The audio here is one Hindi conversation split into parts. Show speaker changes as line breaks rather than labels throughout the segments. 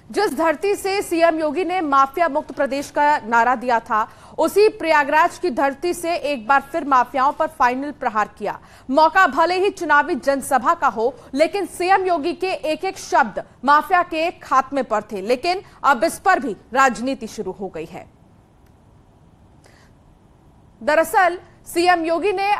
जिस धरती से सीएम योगी ने माफिया मुक्त प्रदेश का नारा दिया था, उसी प्रयागराज की धरती से एक बार फिर माफियाओं पर फाइनल प्रहार किया। मौका भले ही चुनावी जनसभा का हो, लेकिन सीएम योगी के एक एक शब्द माफिया के खात्मे पर थे। लेकिन अब इस पर भी राजनीति शुरू हो गई है। दरअसल सीएम योगी ने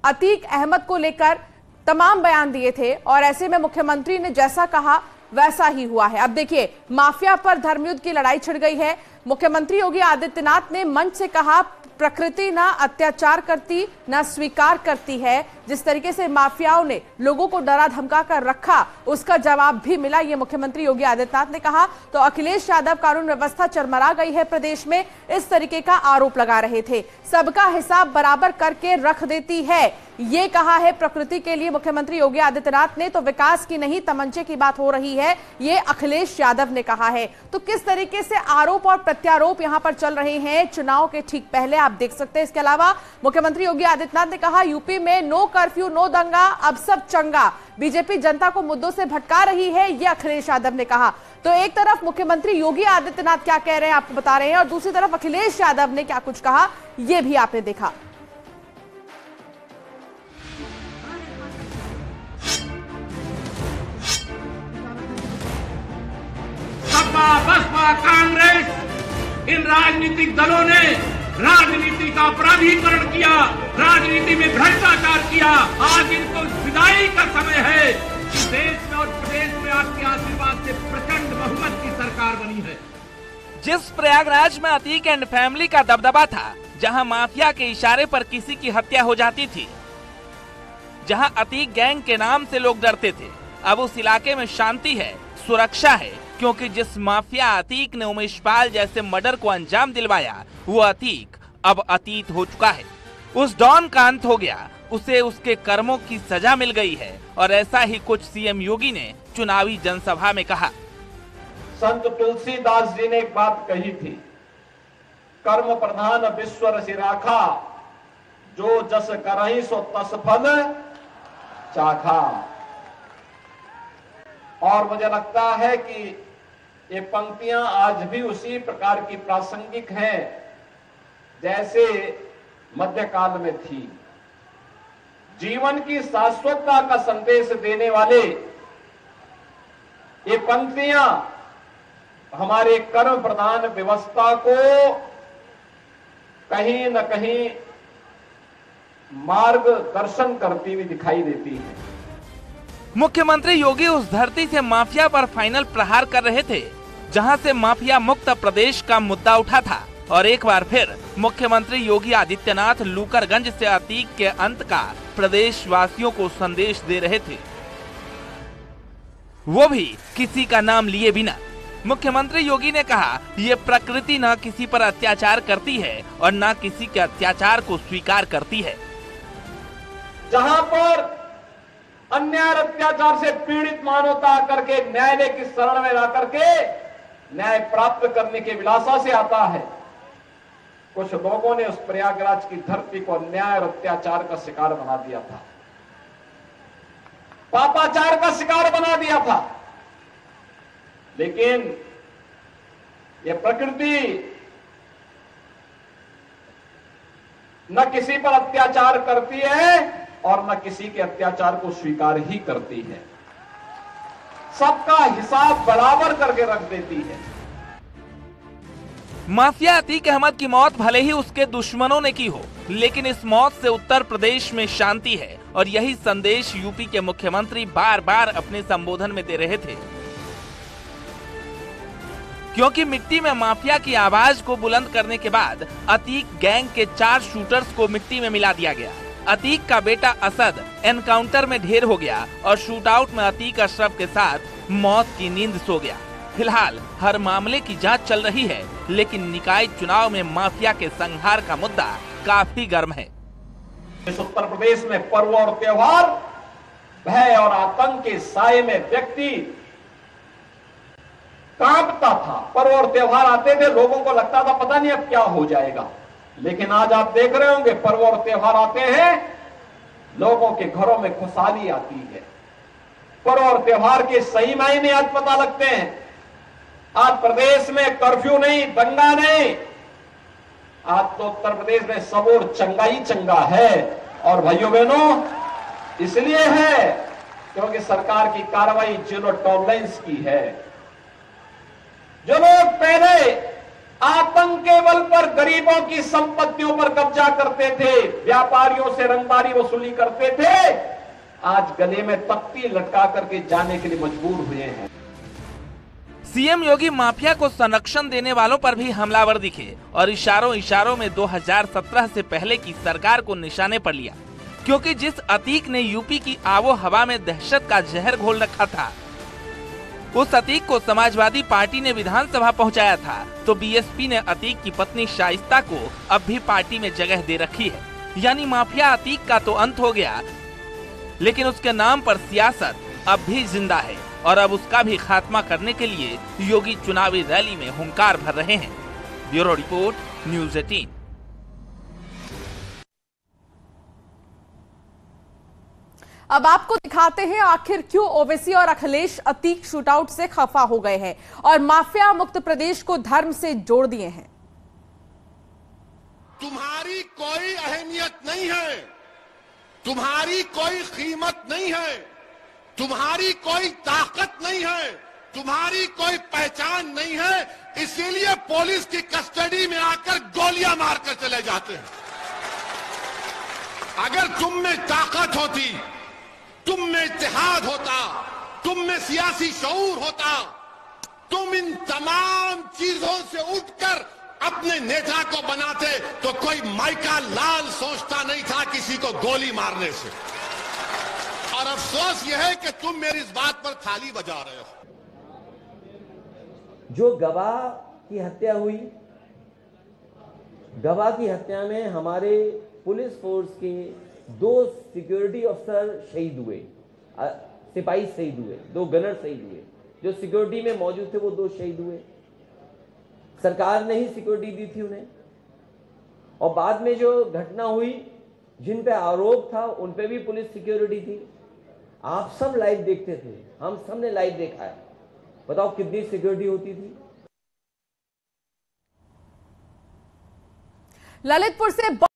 अतीक अहमद को लेकर तमाम बयान दिए थे और ऐसे में मुख्यमंत्री ने जैसा कहा वैसा ही हुआ है। अब देखिए, माफिया पर धर्मयुद्ध की लड़ाई छिड़ गई है। मुख्यमंत्री योगी आदित्यनाथ ने मंच से कहा, प्रकृति ना अत्याचार करती ना स्वीकार करती है। जिस तरीके से माफियाओं ने लोगों को डरा धमका कर रखा, उसका जवाब भी मिला, ये मुख्यमंत्री योगी आदित्यनाथ ने कहा। तो अखिलेश यादव कानून व्यवस्था चरमरा गई है प्रदेश में, इस तरीके का आरोप लगा रहे थे। सबका हिसाब बराबर करके रख देती है, ये कहा है प्रकृति के लिए मुख्यमंत्री योगी आदित्यनाथ ने। तो विकास की नहीं तमंचे की बात हो रही है, ये अखिलेश यादव ने कहा है। तो किस तरीके से आरोप और प्रत्यारोप यहां पर चल रहे हैं चुनाव के ठीक पहले, आप देख सकते हैं। इसके अलावा मुख्यमंत्री योगी आदित्यनाथ ने कहा, यूपी में नो कर्फ्यू नो दंगा, अब सब चंगा। बीजेपी जनता को मुद्दों से भटका रही है, यह अखिलेश यादव ने कहा। तो एक तरफ मुख्यमंत्री योगी आदित्यनाथ क्या कह रहे हैं आपको बता रहे हैं, और दूसरी तरफ अखिलेश यादव ने क्या कुछ कहा, यह भी आपने देखा।
सपा, बसपा, कांग्रेस, इन राजनीतिक दलों ने राजनीति का अपराधीकरण किया, राजनीति में भ्रष्टाचार किया। आज इनको विदाई का समय है कि देश में और प्रदेश में आपके आशीर्वाद से प्रचंड बहुमत की सरकार बनी है।
जिस प्रयागराज में अतीक एंड फैमिली का दबदबा था, जहां माफिया के इशारे पर किसी की हत्या हो जाती थी, जहां अतीक गैंग के नाम से लोग डरते थे, अब उस इलाके में शांति है, सुरक्षा है, क्योंकि जिस माफिया अतीक ने उमेश पाल जैसे मर्डर को अंजाम दिलवाया, वो अतीक अब अतीत हो चुका है। उस डॉन का अंत हो गया, उसे उसके कर्मों की सजा मिल गई है। और ऐसा ही कुछ सीएम योगी ने चुनावी जनसभा में कहा।
संत तुलसीदास जी ने एक बात कही थी, कर्म प्रधान विश्व रसि राखा, जो जस करहि सो तस फल चाखा। और मुझे लगता है कि ये पंक्तियां आज भी उसी प्रकार की प्रासंगिक हैं जैसे मध्यकाल में थी। जीवन की शाश्वतता का संदेश देने वाले ये पंक्तियां हमारे कर्म प्रधान व्यवस्था को कहीं न कहीं मार्गदर्शन करती हुई दिखाई देती है।
मुख्यमंत्री योगी उस धरती से माफिया पर फाइनल प्रहार कर रहे थे, जहां से माफिया मुक्त प्रदेश का मुद्दा उठा था। और एक बार फिर मुख्यमंत्री योगी आदित्यनाथ लूकरगंज से अतीक के अंत का प्रदेश वासियों को संदेश दे रहे थे, वो भी किसी का नाम लिए बिना। मुख्यमंत्री योगी ने कहा, ये प्रकृति न किसी पर अत्याचार करती है और न किसी के अत्याचार को स्वीकार करती है।
जहां पर अन्याय अत्याचार से पीड़ित मानवता करके न्यायालय की शरण में ला करके न्याय प्राप्त करने की विलासा से आता है, कुछ लोगों ने उस प्रयागराज की धरती को अन्याय और अत्याचार का शिकार बना दिया था, पापाचार का शिकार बना दिया था। लेकिन यह प्रकृति न किसी पर अत्याचार करती है और न किसी के अत्याचार को स्वीकार ही करती है, सबका हिसाब बराबर करके रख देती है।
माफिया अतीक अहमद की मौत भले ही उसके दुश्मनों ने की हो, लेकिन इस मौत से उत्तर प्रदेश में शांति है। और यही संदेश यूपी के मुख्यमंत्री बार बार अपने संबोधन में दे रहे थे, क्योंकि मिट्टी में माफिया की आवाज को बुलंद करने के बाद अतीक गैंग के 4 शूटर्स को मिट्टी में मिला दिया गया। अतीक का बेटा असद एनकाउंटर में ढेर हो गया और शूटआउट में अतीक अशरफ के साथ मौत की नींद सो गया। फिलहाल हर मामले की जांच चल रही है, लेकिन निकाय चुनाव में माफिया के संहार का मुद्दा काफी गर्म है।
इस उत्तर प्रदेश में पर्व और त्योहार, भय और आतंक के साए में व्यक्ति कांपता था। पर्व और त्योहार आते थे, लोगों को लगता था पता नहीं अब क्या हो जाएगा। लेकिन आज आप देख रहे होंगे, पर्व और त्योहार आते हैं, लोगों के घरों में खुशहाली आती है। पर्व और त्योहार के सही मायने आज पता लगते हैं। आज प्रदेश में कर्फ्यू नहीं, दंगा नहीं, आज तो उत्तर प्रदेश में सब और चंगा ही चंगा है। और भाइयों बहनों इसलिए है क्योंकि सरकार की कार्रवाई जीरो टॉलरेंस की है। जो लोग पहले आतंक के बल पर गरीबों की संपत्तियों पर कब्जा करते थे, व्यापारियों से रंगदारी वसूली करते थे, आज गले में तख्ती लटका करके जाने के लिए मजबूर हुए हैं।
सीएम योगी माफिया को संरक्षण देने वालों पर भी हमलावर दिखे और इशारों में 2017 से पहले की सरकार को निशाने पर लिया, क्योंकि जिस अतीक ने यूपी की आबो हवा में दहशत का जहर घोल रखा था, उस अतीक को समाजवादी पार्टी ने विधानसभा पहुंचाया था, तो बीएसपी ने अतीक की पत्नी शाइस्ता को अब भी पार्टी में जगह दे रखी है। यानी माफिया अतीक का तो अंत हो गया, लेकिन उसके नाम पर सियासत अब भी जिंदा है और अब उसका भी खात्मा करने के लिए योगी चुनावी रैली में हुंकार भर रहे हैं। Bureau report, news 18।
अब आपको दिखाते हैं आखिर क्यों ओवैसी और अखिलेश अतीक शूटआउट से खफा हो गए हैं और माफिया मुक्त प्रदेश को धर्म से जोड़ दिए हैं।
तुम्हारी कोई अहमियत नहीं है, तुम्हारी कोई कीमत नहीं है, तुम्हारी कोई ताकत नहीं है, तुम्हारी कोई पहचान नहीं है, इसीलिए पुलिस की कस्टडी में आकर गोलियां मारकर चले जाते हैं। अगर तुम में ताकत होती, तुम में इत्तेहाद होता, तुम में सियासी शऊर होता, तुम इन तमाम चीजों से उठकर अपने नेता को बनाते तो कोई माइका लाल सोचता नहीं था किसी को गोली मारने से। और अफसोस यह है कि तुम मेरी इस बात पर थाली बजा रहे हो।
जो गवाह की हत्या हुई, गवाह की हत्या में हमारे पुलिस फोर्स के 2 सिक्योरिटी अफसर शहीद हुए, सिपाही शहीद हुए, 2 गनर शहीद हुए, जो सिक्योरिटी में मौजूद थे वो 2 शहीद हुए। सरकार ने ही सिक्योरिटी दी थी उन्हें। और बाद में जो घटना हुई, जिन पे आरोप था उन पे भी पुलिस सिक्योरिटी थी। आप सब लाइव देखते थे, हम सब ने लाइव देखा है। बताओ कितनी सिक्योरिटी होती थी।
ललितपुर से